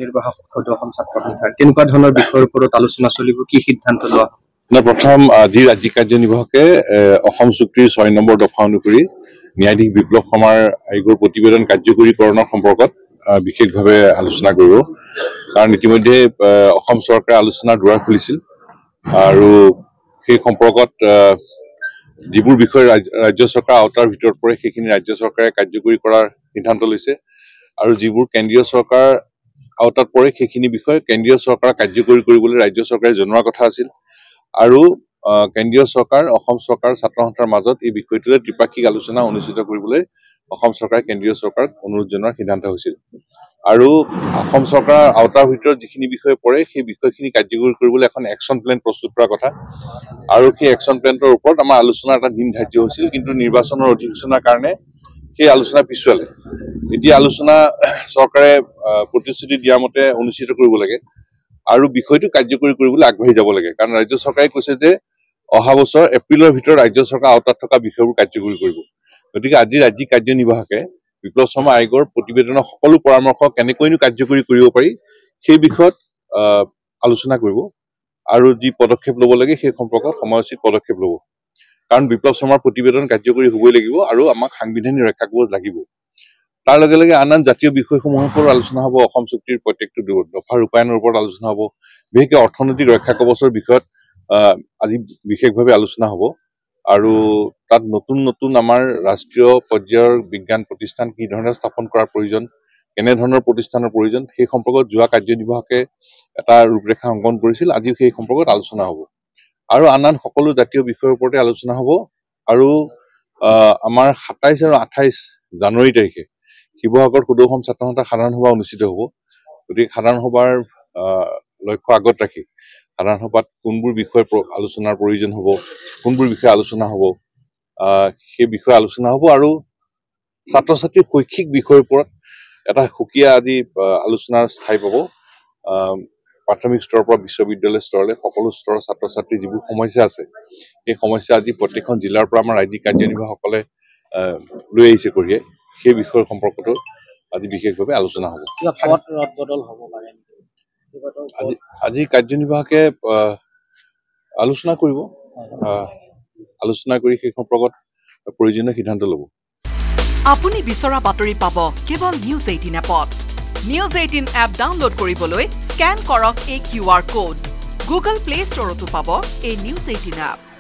নিৰ্বাহক অসম ছাত্ৰ সন্থাৰ কেনেকুৱা ধৰণৰ বিষয়ৰ ওপৰত আলোচনা চলিব কি সিদ্ধান্ত লোৱা প্ৰথম আজি ৰাজ্যিক কাৰ্যনিৰ্বাহকে অসম চুক্তিৰ ৬ নম্বৰ দফা অনুসৰি ন্যায়াধীশ বিপ্লৱ শৰ্মাৰ আয়োগৰ প্ৰতিবেদন কাৰ্যকৰীকৰণৰ সম্পৰ্কত বিশেষভাৱে আলোচনা কৰিব কাৰণ ইতিমধ্যে অসম চৰকাৰে আলোচনাৰ দুৱাৰ খুলিছিল আৰু সেই সম্পৰ্কত যিবোৰ বিষয় ৰাজ্য চৰকাৰ আওতাৰ ভিতৰত পৰে সেইখিনি ৰাজ্য চৰকাৰে কাৰ্যকৰী কৰাৰ সিদ্ধান্ত লৈছে আৰু যিবোৰ কেন্দ্ৰীয় চৰকাৰ আওতাত পৰে সেইখিনি বিষয় কেন্দ্ৰীয় চৰকাৰ কাৰ্যকৰী কৰিবলৈ ৰাজ্য চৰকাৰে জনোৱাৰ কথা আছিল আৰু কেন্দ্ৰীয় চৰকাৰ অসম চৰকাৰ ছাত্ৰ সন্থাৰ মাজত এই বিষয়টোলৈ ত্ৰিপাক্ষিক আলোচনা অনুষ্ঠিত কৰিবলৈ অসম চৰকাৰে কেন্দ্ৰীয় চৰকাৰক অনুৰোধ জনোৱাৰ সিদ্ধান্ত হৈছিল আৰু অসম চৰকাৰৰ আওতাৰ ভিতৰত যিখিনি বিষয় পৰে সেই বিষয়খিনি কাৰ্যকৰী কৰিবলৈ এখন একশ্যন প্লেন প্ৰস্তুত কৰাৰ কথা আৰু সেই একশ্যন প্লেনটোৰ ওপৰত আমাৰ আলোচনাৰ এটা দিন ধাৰ্য হৈছিল কিন্তু নিৰ্বাচনৰ অধিসূচনাৰ কাৰণে সেই আলোচনা পিছুৱালে এতিয়া আলোচনা চৰকাৰে প্ৰতিশ্ৰুতি দিয়াৰ মতে অনুষ্ঠিত কৰিব লাগে আৰু বিষয়টো কাৰ্যকৰী কৰিবলৈ আগবাঢ়ি যাব লাগে কাৰণ ৰাজ্য চৰকাৰে কৈছে যে অহা বছৰ এপ্ৰিলৰ ভিতৰত ৰাজ্য চৰকাৰ আওতাত থকা বিষয়বোৰ কাৰ্যকৰী কৰিব গতিকে আজি ৰাজ্যিক কাৰ্যনিৰ্বাহকে বিপ্লৱ শৰ্মা আয়োগৰ প্ৰতিবেদনৰ সকলো পৰামৰ্শ কেনেকৈনো কাৰ্যকৰী কৰিব পাৰি সেই বিষয়ত আলোচনা কৰিব আৰু যি পদক্ষেপ ল'ব লাগে সেই সম্পৰ্কত সময়োচিত পদক্ষেপ ল'ব কাৰণ বিপ্লৱ শৰ্মাৰ প্ৰতিবেদন কাৰ্যকৰী হ'বই লাগিব আৰু আমাক সাংবিধানিক ৰক্ষা কৰিব লাগিব তাৰ লগে লগে আন জাতীয় বিষয়সমূহৰ ওপৰত আলোচনা হ'ব অসম চুক্তিৰ প্ৰত্যেকটো দফা ৰূপায়ণৰ ওপৰত আলোচনা হ'ব বিশেষকৈ অৰ্থনৈতিক ৰক্ষা কৱচৰ বিষয়ত আজি বিশেষভাৱে আলোচনা হ'ব আৰু তাত নতুন নতুন আমাৰ ৰাষ্ট্ৰীয় পৰ্যায়ৰ বিজ্ঞান প্ৰতিষ্ঠান কি ধৰণে স্থাপন কৰাৰ প্ৰয়োজন কেনেধৰণৰ প্ৰতিষ্ঠানৰ প্ৰয়োজন সেই সম্পৰ্কত যোৱা কাৰ্যনিৰ্বাহকে এটা ৰূপৰেখা অংকন কৰিছিল আজি সেই সম্পৰ্কত আলোচনা হ'ব আৰু আন সকলো জাতীয় বিষয়ৰ ওপৰতে আলোচনা হ'ব আৰু আমাৰ ২৭ আৰু ২৮ জানুৱাৰী তাৰিখে শিৱসাগৰ সদৌ অসম ছাত্ৰ সন্থাৰ সাধাৰণ সভা অনুষ্ঠিত হ'ব গতিকে সাধাৰণ সভাৰ লক্ষ্য আগত ৰাখি সাধাৰণ সভাত কোনবোৰ বিষয় আলোচনাৰ প্ৰয়োজন হ'ব কোনবোৰ বিষয়ে আলোচনা হ'ব সেই বিষয়ে আলোচনা হ'ব আৰু ছাত্ৰ ছাত্ৰীৰ শৈক্ষিক বিষয়ৰ ওপৰত এটা সুকীয়া আজি আলোচনাৰ ঠাই পাব প্ৰাথমিক স্তৰৰ পৰা বিশ্ববিদ্যালয় স্তৰলৈ সকলো স্তৰৰ ছাত্ৰ ছাত্ৰীৰ যিবোৰ সমস্যা আছে সেই সমস্যা আজি প্ৰত্যেকখন জিলাৰ পৰা আমাৰ ৰাজ্যিক কাৰ্যনিৰ্বাহকসকলে লৈ আহিছে কঢ়িয়াই সেই বিষয়ৰ সম্পৰ্কতো আজি বিশেষভাৱে আলোচনা হ'ব আজি কাৰ্যনিৰ্বাহকে আলোচনা কৰিব আলোচনা কৰি সেই সম্পৰ্কত প্ৰয়োজনীয় সিদ্ধান্ত ল'ব আপুনি বিচৰা বাতৰি পাব কেৱল নিউজ 18 এপত নিউজ 18 এপ ডাউনলোড কৰিবলৈ স্ক্যান কৰক এই QR কোড গুগল প্লে ষ্টৰতো পাব এই নিউজ 18 এপ